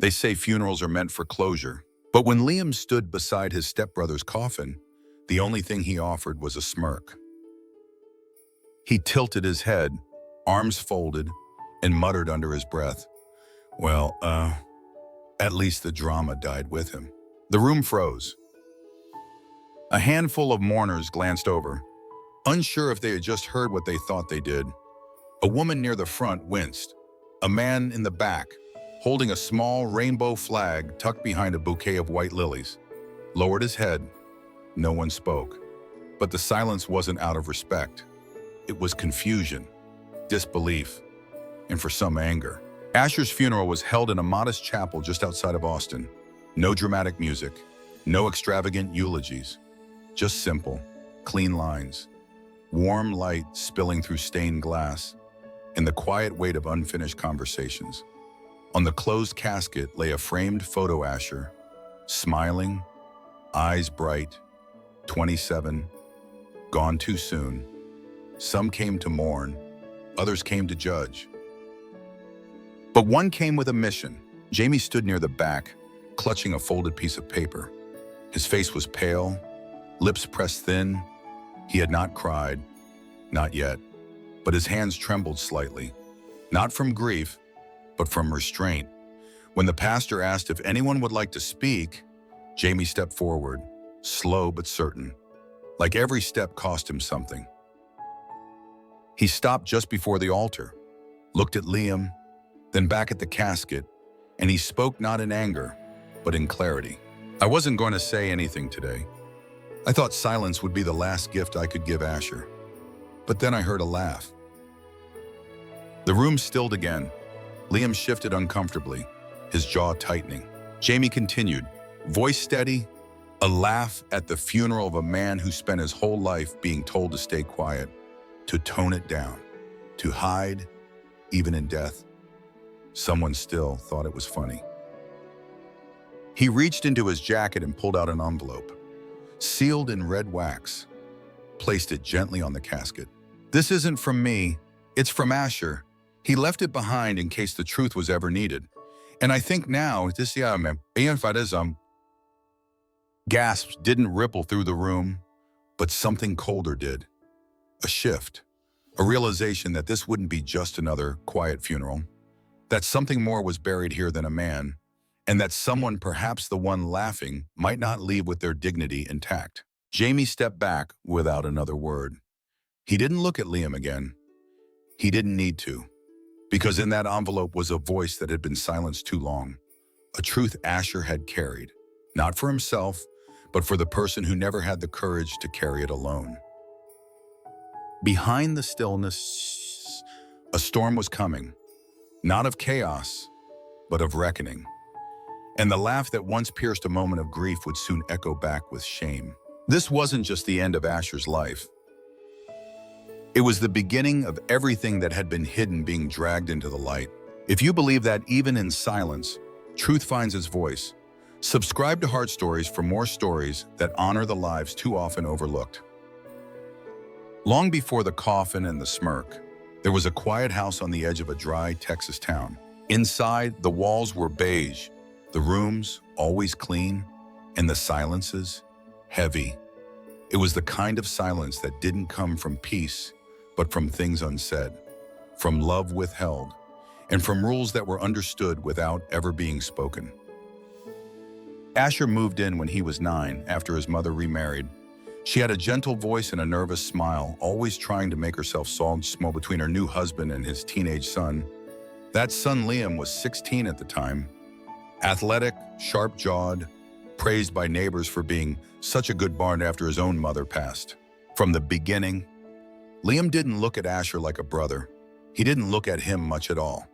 They say funerals are meant for closure. But when Liam stood beside his stepbrother's coffin, the only thing he offered was a smirk. He tilted his head, arms folded, and muttered under his breath, "Well, at least the drama died with him." The room froze. A handful of mourners glanced over, unsure if they had just heard what they thought they did. A woman near the front winced. A man in the back, holding a small rainbow flag tucked behind a bouquet of white lilies, lowered his head. No one spoke. But the silence wasn't out of respect. It was confusion, disbelief, and for some anger. Asher's funeral was held in a modest chapel just outside of Austin. No dramatic music, no extravagant eulogies, just simple, clean lines, warm light spilling through stained glass, and the quiet weight of unfinished conversations. On the closed casket lay a framed photo Asher, smiling, eyes bright, 27, gone too soon. Some came to mourn, others came to judge. But one came with a mission. Jamie stood near the back, clutching a folded piece of paper. His face was pale, lips pressed thin. He had not cried, not yet, but his hands trembled slightly, not from grief, but from restraint. When the pastor asked if anyone would like to speak, Jamie stepped forward, slow but certain, like every step cost him something. He stopped just before the altar, looked at Liam, then back at the casket, and he spoke not in anger, but in clarity. "I wasn't going to say anything today. I thought silence would be the last gift I could give Asher. But then I heard a laugh." The room stilled again. Liam shifted uncomfortably, his jaw tightening. Jamie continued, voice steady, "A laugh at the funeral of a man who spent his whole life being told to stay quiet, to tone it down, to hide, even in death. Someone still thought it was funny." He reached into his jacket and pulled out an envelope, sealed in red wax, placed it gently on the casket. "This isn't from me, it's from Asher. He left it behind in case the truth was ever needed. And I think now, gasps didn't ripple through the room, but something colder did. A shift, a realization that this wouldn't be just another quiet funeral, that something more was buried here than a man, and that someone, perhaps the one laughing, might not leave with their dignity intact. Jamie stepped back without another word. He didn't look at Liam again. He didn't need to, because in that envelope was a voice that had been silenced too long, a truth Asher had carried, not for himself, but for the person who never had the courage to carry it alone. Behind the stillness, a storm was coming, not of chaos, but of reckoning. And the laugh that once pierced a moment of grief would soon echo back with shame. This wasn't just the end of Asher's life. It was the beginning of everything that had been hidden being dragged into the light. If you believe that even in silence, truth finds its voice, subscribe to Heart Stories for more stories that honor the lives too often overlooked. Long before the coffin and the smirk, there was a quiet house on the edge of a dry Texas town. Inside, the walls were beige, the rooms always clean, and the silences heavy. It was the kind of silence that didn't come from peace, but from things unsaid, from love withheld, and from rules that were understood without ever being spoken. Asher moved in when he was 9 after his mother remarried. She had a gentle voice and a nervous smile, always trying to make herself small between her new husband and his teenage son. That son, Liam, was 16 at the time. Athletic, sharp-jawed, praised by neighbors for being such a good barn after his own mother passed. From the beginning, Liam didn't look at Asher like a brother. He didn't look at him much at all.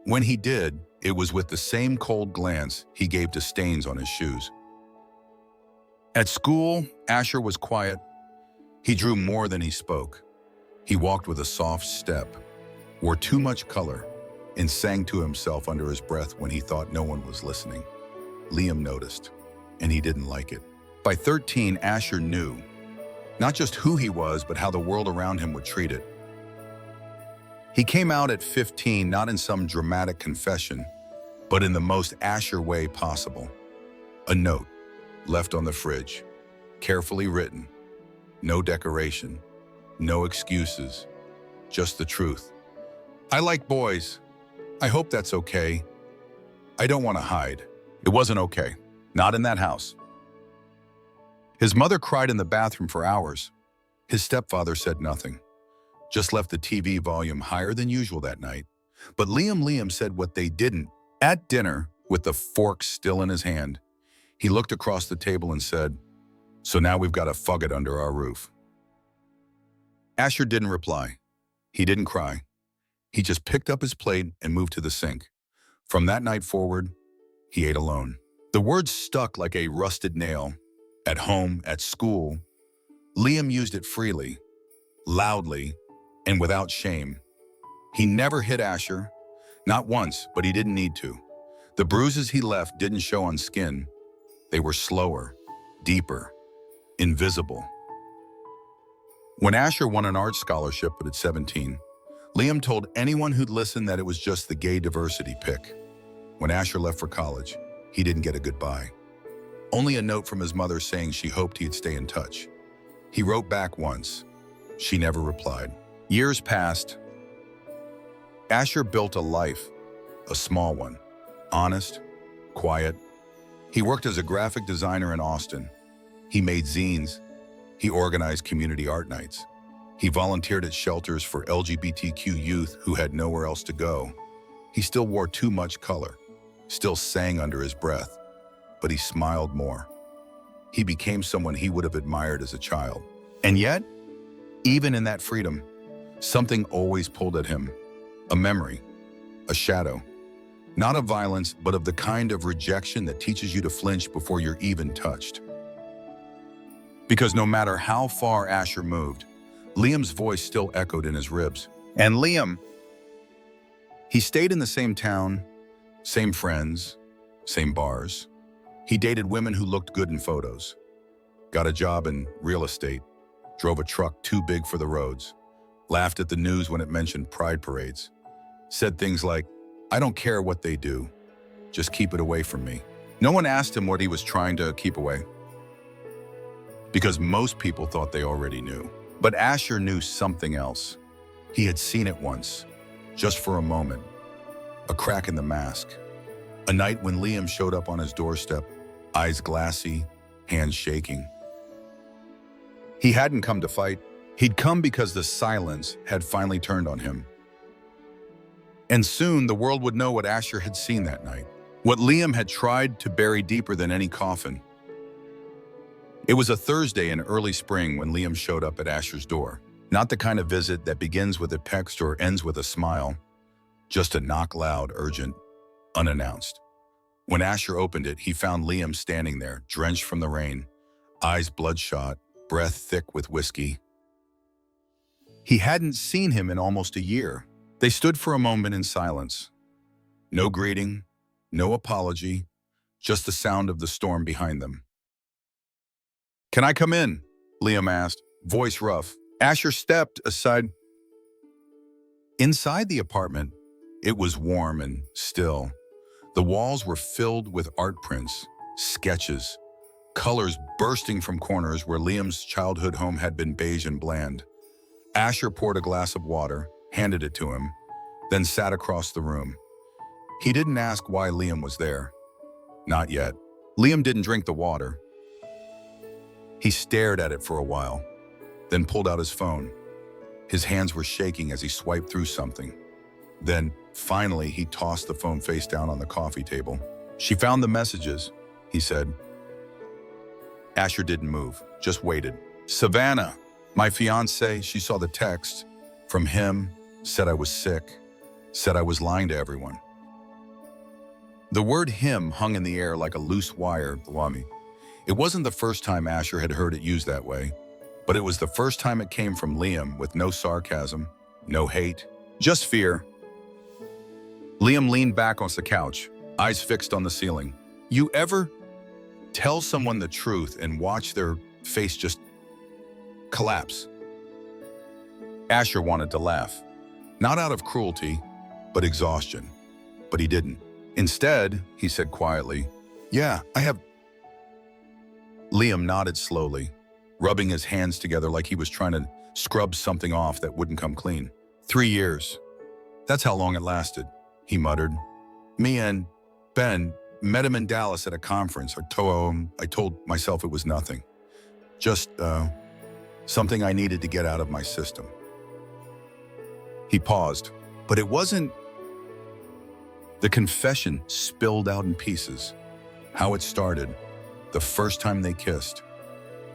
When he did, it was with the same cold glance he gave to stains on his shoes. At school, Asher was quiet. He drew more than he spoke. He walked with a soft step, wore too much color, and sang to himself under his breath when he thought no one was listening. Liam noticed, and he didn't like it. By 13, Asher knew, not just who he was, but how the world around him would treat it. He came out at 15, not in some dramatic confession, but in the most Asher way possible. A note left on the fridge, carefully written. No decoration, no excuses, just the truth. I like boys. I hope that's okay. I don't want to hide. It wasn't okay. Not in that house. His mother cried in the bathroom for hours. His stepfather said nothing, just left the TV volume higher than usual that night. But Liam said what they didn't. At dinner, with the fork still in his hand, he looked across the table and said, "So now we've got a fugget under our roof." Asher didn't reply. He didn't cry. He just picked up his plate and moved to the sink. From that night forward, he ate alone. The words stuck like a rusted nail. At home, at school, Liam used it freely, loudly, and without shame. He never hit Asher, not once, but he didn't need to. The bruises he left didn't show on skin. They were slower, deeper, invisible. When Asher won an art scholarship at 17, Liam told anyone who'd listen that it was just the gay diversity pick. When Asher left for college, he didn't get a goodbye. Only a note from his mother saying she hoped he'd stay in touch. He wrote back once. She never replied. Years passed. Asher built a life, a small one, honest, quiet. He worked as a graphic designer in Austin. He made zines. He organized community art nights. He volunteered at shelters for LGBTQ youth who had nowhere else to go. He still wore too much color, still sang under his breath, but he smiled more. He became someone he would have admired as a child. And yet, even in that freedom, something always pulled at him. A memory, a shadow. Not of violence, but of the kind of rejection that teaches you to flinch before you're even touched. Because no matter how far Asher moved, Liam's voice still echoed in his ribs. And Liam, he stayed in the same town, same friends, same bars. He dated women who looked good in photos, got a job in real estate, drove a truck too big for the roads, laughed at the news when it mentioned pride parades, said things like, "I don't care what they do, just keep it away from me." No one asked him what he was trying to keep away, because most people thought they already knew. But Asher knew something else. He had seen it once, just for a moment, a crack in the mask. A night when Liam showed up on his doorstep, eyes glassy, hands shaking. He hadn't come to fight. He'd come because the silence had finally turned on him. And soon the world would know what Asher had seen that night, what Liam had tried to bury deeper than any coffin. It was a Thursday in early spring when Liam showed up at Asher's door. Not the kind of visit that begins with a text or ends with a smile, just a knock, loud, urgent, unannounced. When Asher opened it, he found Liam standing there, drenched from the rain, eyes bloodshot, breath thick with whiskey. He hadn't seen him in almost a year. They stood for a moment in silence. No greeting, no apology, just the sound of the storm behind them. "Can I come in?" Liam asked, voice rough. Asher stepped aside. Inside the apartment, it was warm and still. The walls were filled with art prints, sketches, colors bursting from corners where Liam's childhood home had been beige and bland. Asher poured a glass of water, handed it to him, then sat across the room. He didn't ask why Liam was there. Not yet. Liam didn't drink the water. He stared at it for a while, then pulled out his phone. His hands were shaking as he swiped through something. Then, finally, he tossed the phone face down on the coffee table. "She found the messages," he said. Asher didn't move, just waited. "Savannah, my fiancée, she saw the text from him, said I was sick, said I was lying to everyone." The word "him" hung in the air like a loose wire. It wasn't the first time Asher had heard it used that way, but it was the first time it came from Liam with no sarcasm, no hate, just fear. Liam leaned back on the couch, eyes fixed on the ceiling. You ever tell someone the truth and watch their face just collapse? Asher wanted to laugh, not out of cruelty, but exhaustion. But he didn't. Instead, he said quietly, "Yeah, I have." Liam nodded slowly, rubbing his hands together like he was trying to scrub something off that wouldn't come clean. 3 years. That's how long it lasted, he muttered. Me and Ben met him in Dallas at a conference. I told myself it was nothing. Just, something I needed to get out of my system. He paused, but it wasn't. The confession spilled out in pieces. How it started, the first time they kissed.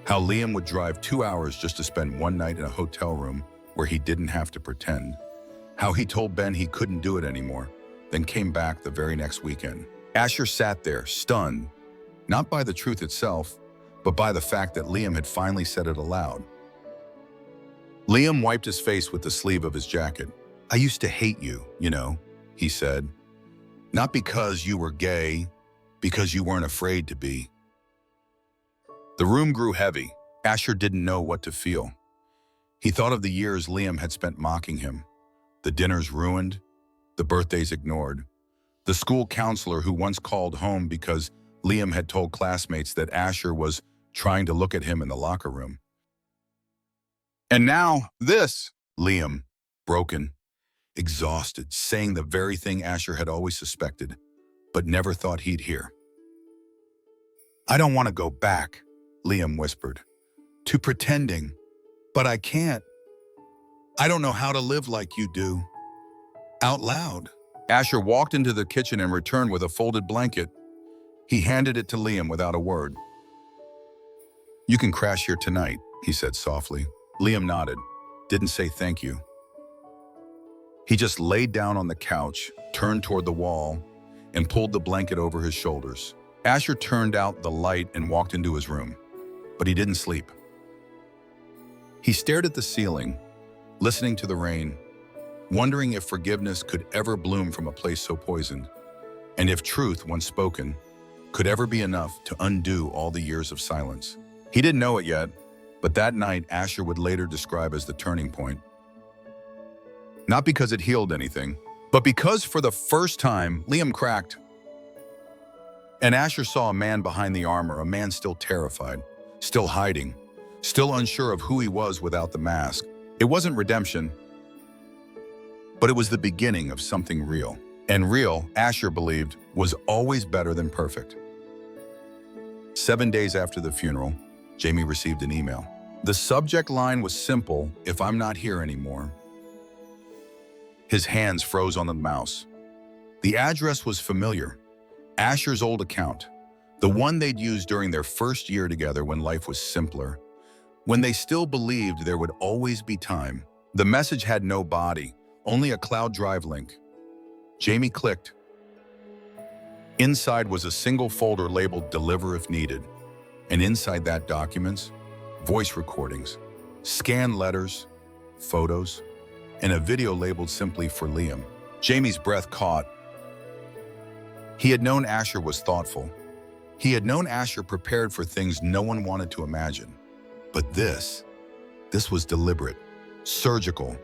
How Liam would drive 2 hours just to spend one night in a hotel room where he didn't have to pretend. How he told Ben he couldn't do it anymore, then came back the very next weekend. Asher sat there, stunned, not by the truth itself, but by the fact that Liam had finally said it aloud. Liam wiped his face with the sleeve of his jacket. "I used to hate you, he said. Not because you were gay, because you weren't afraid to be." The room grew heavy. Asher didn't know what to feel. He thought of the years Liam had spent mocking him. The dinners ruined, the birthdays ignored. The school counselor who once called home because Liam had told classmates that Asher was trying to look at him in the locker room. And now, this. Liam, broken, exhausted, saying the very thing Asher had always suspected, but never thought he'd hear. "I don't want to go back," Liam whispered, "to pretending, but I can't. I don't know how to live like you do." Out loud. Asher walked into the kitchen and returned with a folded blanket. He handed it to Liam without a word. "You can crash here tonight," he said softly. Liam nodded, didn't say thank you. He just laid down on the couch, turned toward the wall, and pulled the blanket over his shoulders. Asher turned out the light and walked into his room, but he didn't sleep. He stared at the ceiling, listening to the rain, wondering if forgiveness could ever bloom from a place so poisoned, and if truth, once spoken, could ever be enough to undo all the years of silence. He didn't know it yet, but that night Asher would later describe as the turning point. Not because it healed anything, but because for the first time, Liam cracked. And Asher saw a man behind the armor, a man still terrified, still hiding, still unsure of who he was without the mask. It wasn't redemption, but it was the beginning of something real. And real, Asher believed, was always better than perfect. 7 days after the funeral, Jamie received an email. The subject line was simple: "If I'm not here anymore." His hands froze on the mouse. The address was familiar. Asher's old account, the one they'd used during their first year together when life was simpler, when they still believed there would always be time. The message had no body, only a cloud drive link. Jamie clicked. Inside was a single folder labeled "Deliver if needed," and inside that documents, voice recordings, scanned letters, photos, and a video labeled simply "For Liam." Jamie's breath caught. He had known Asher was thoughtful. He had known Asher prepared for things no one wanted to imagine. But this was deliberate, surgical,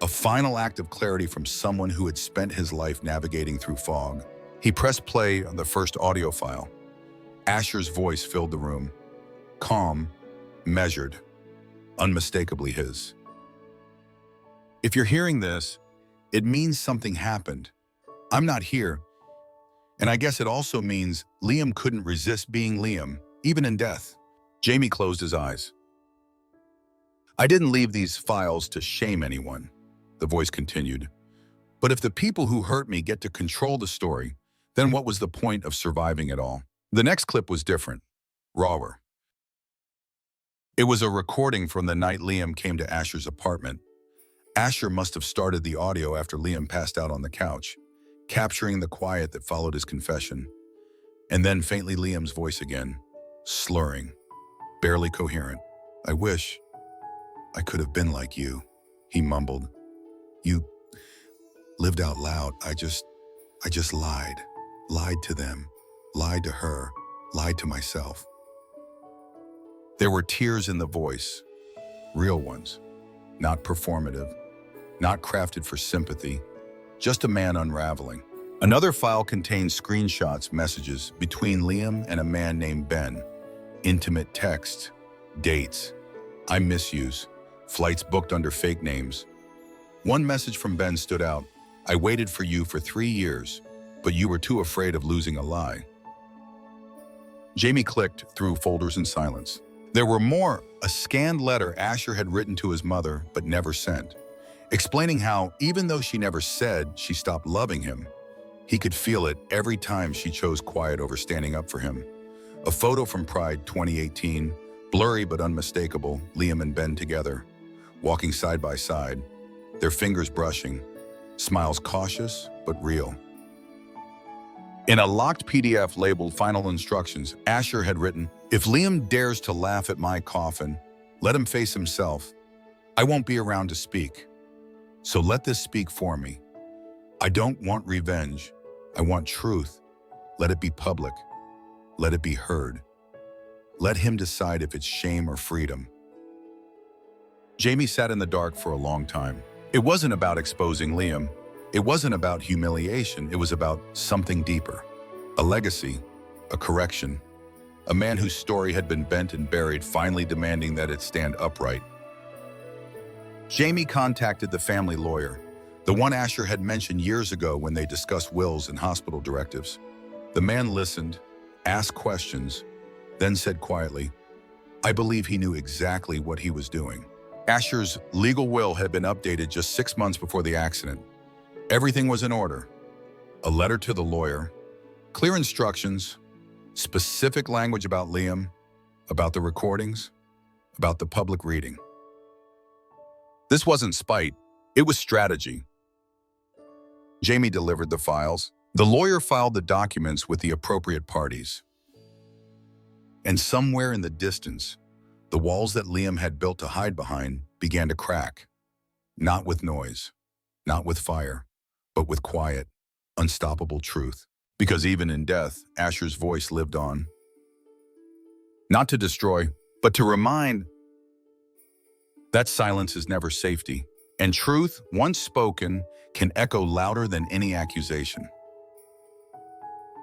a final act of clarity from someone who had spent his life navigating through fog. He pressed play on the first audio file. Asher's voice filled the room, calm, measured, unmistakably his. If you're hearing this, it means something happened. I'm not here. And I guess it also means Liam couldn't resist being Liam, even in death. Jamie closed his eyes. "I didn't leave these files to shame anyone," the voice continued. "But if the people who hurt me get to control the story, then what was the point of surviving it all?" The next clip was different, rawer. It was a recording from the night Liam came to Asher's apartment. Asher must have started the audio after Liam passed out on the couch, capturing the quiet that followed his confession. And then faintly Liam's voice again, slurring, barely coherent. "I wish I could have been like you," he mumbled. "You lived out loud. I just lied. Lied to them, lied to her, lied to myself." There were tears in the voice, real ones, not performative, not crafted for sympathy, just a man unraveling. Another file contained screenshots, messages between Liam and a man named Ben, intimate texts, dates, I miss yous, flights booked under fake names. One message from Ben stood out. I waited for you for 3 years, but you were too afraid of losing a lie. Jamie clicked through folders in silence. There were more, a scanned letter Asher had written to his mother but never sent, explaining how, even though she never said she stopped loving him, he could feel it every time she chose quiet over standing up for him. A photo from Pride 2018, blurry but unmistakable, Liam and Ben together, walking side by side, their fingers brushing, smiles cautious but real. In a locked PDF labeled Final Instructions, Asher had written, if Liam dares to laugh at my coffin, let him face himself. I won't be around to speak. So let this speak for me. I don't want revenge. I want truth. Let it be public. Let it be heard. Let him decide if it's shame or freedom. Jamie sat in the dark for a long time. It wasn't about exposing Liam. It wasn't about humiliation. It was about something deeper. A legacy, a correction, a man whose story had been bent and buried, finally demanding that it stand upright. Jamie contacted the family lawyer, the one Asher had mentioned years ago when they discussed wills and hospital directives. The man listened, asked questions, then said quietly, I believe he knew exactly what he was doing. Asher's legal will had been updated just 6 months before the accident. Everything was in order. A letter to the lawyer, clear instructions, specific language about Liam, about the recordings, about the public reading. This wasn't spite, it was strategy. Jamie delivered the files. The lawyer filed the documents with the appropriate parties. And somewhere in the distance, the walls that Liam had built to hide behind began to crack. Not with noise, not with fire, but with quiet, unstoppable truth. Because even in death, Asher's voice lived on. Not to destroy, but to remind that silence is never safety. And truth, once spoken, can echo louder than any accusation.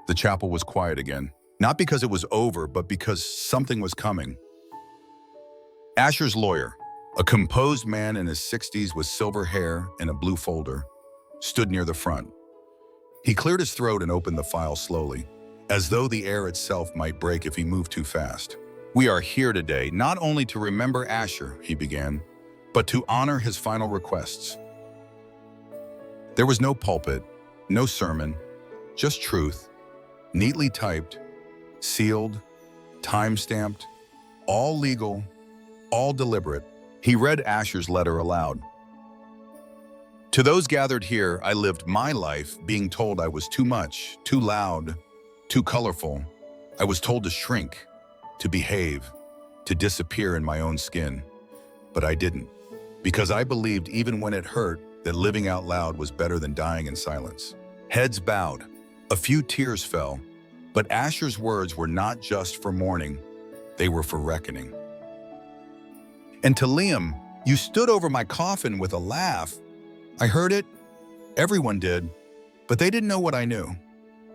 The chapel was quiet again, not because it was over, but because something was coming. Asher's lawyer, a composed man in his 60s with silver hair and a blue folder, stood near the front. He cleared his throat and opened the file slowly, as though the air itself might break if he moved too fast. We are here today not only to remember Asher, he began, but to honor his final requests. There was no pulpit, no sermon, just truth, neatly typed, sealed, time-stamped, all legal, all deliberate. He read Asher's letter aloud. To those gathered here, I lived my life being told I was too much, too loud, too colorful. I was told to shrink, to behave, to disappear in my own skin. But I didn't, because I believed even when it hurt that living out loud was better than dying in silence. Heads bowed, a few tears fell, but Asher's words were not just for mourning, they were for reckoning. And to Liam, you stood over my coffin with a laugh. I heard it, everyone did, but they didn't know what I knew.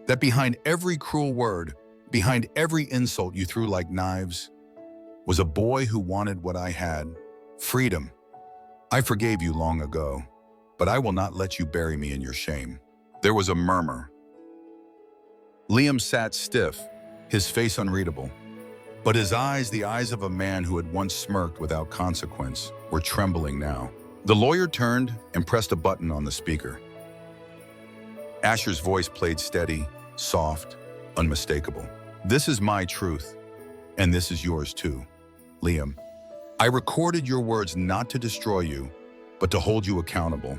That behind every cruel word, behind every insult you threw like knives, was a boy who wanted what I had, freedom. I forgave you long ago, but I will not let you bury me in your shame. There was a murmur. Liam sat stiff, his face unreadable, but his eyes, the eyes of a man who had once smirked without consequence, were trembling now. The lawyer turned and pressed a button on the speaker. Asher's voice played steady, soft, unmistakable. This is my truth, and this is yours too, Liam. I recorded your words not to destroy you, but to hold you accountable.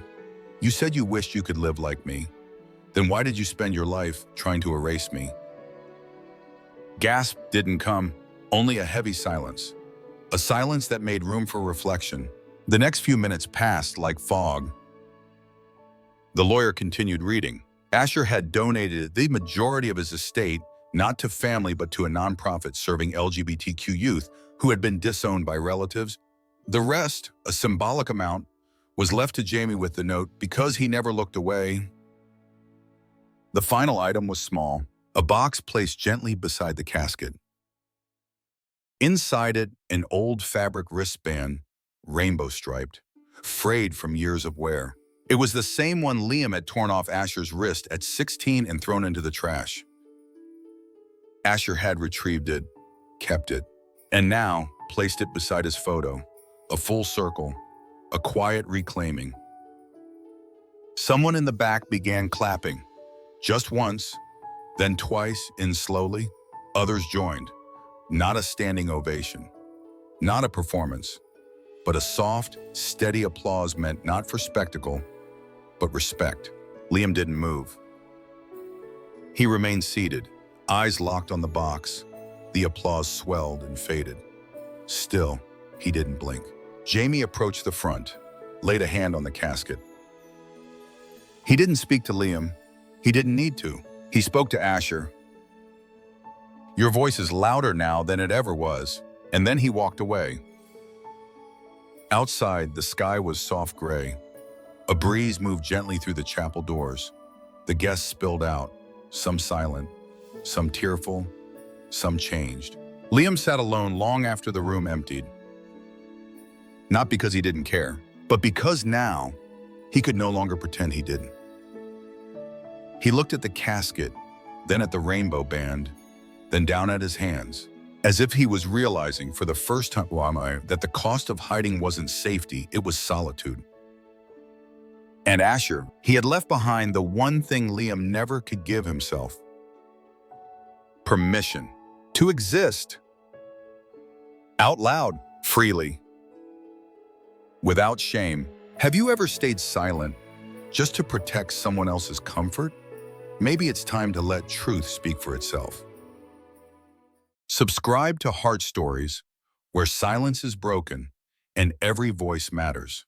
You said you wished you could live like me. Then why did you spend your life trying to erase me? Gasp didn't come, only a heavy silence. A silence that made room for reflection. The next few minutes passed like fog. The lawyer continued reading. Asher had donated the majority of his estate, not to family but to a nonprofit serving LGBTQ youth who had been disowned by relatives. The rest, a symbolic amount, was left to Jamie with the note, because he never looked away. The final item was small, a box placed gently beside the casket. Inside it, an old fabric wristband, rainbow-striped, frayed from years of wear. It was the same one Liam had torn off Asher's wrist at 16 and thrown into the trash. Asher had retrieved it, kept it, and now placed it beside his photo, a full circle, a quiet reclaiming. Someone in the back began clapping, just once, then twice in slowly. Others joined. Not a standing ovation, not a performance, but a soft, steady applause meant not for spectacle, but respect. Liam didn't move. He remained seated, eyes locked on the box. The applause swelled and faded. Still, he didn't blink. Jamie approached the front, laid a hand on the casket. He didn't speak to Liam. He didn't need to. He spoke to Asher. "Your voice is louder now than it ever was." And then he walked away. Outside, the sky was soft gray. A breeze moved gently through the chapel doors. The guests spilled out, some silent, some tearful, some changed. Liam sat alone long after the room emptied. Not because he didn't care, but because now he could no longer pretend he didn't. He looked at the casket, then at the rainbow band, then down at his hands, as if he was realizing for the first time that the cost of hiding wasn't safety, it was solitude. And Asher, he had left behind the one thing Liam never could give himself: permission to exist. Out loud, freely, without shame. Have you ever stayed silent just to protect someone else's comfort? Maybe it's time to let truth speak for itself. Subscribe to Heart Stories, where silence is broken and every voice matters.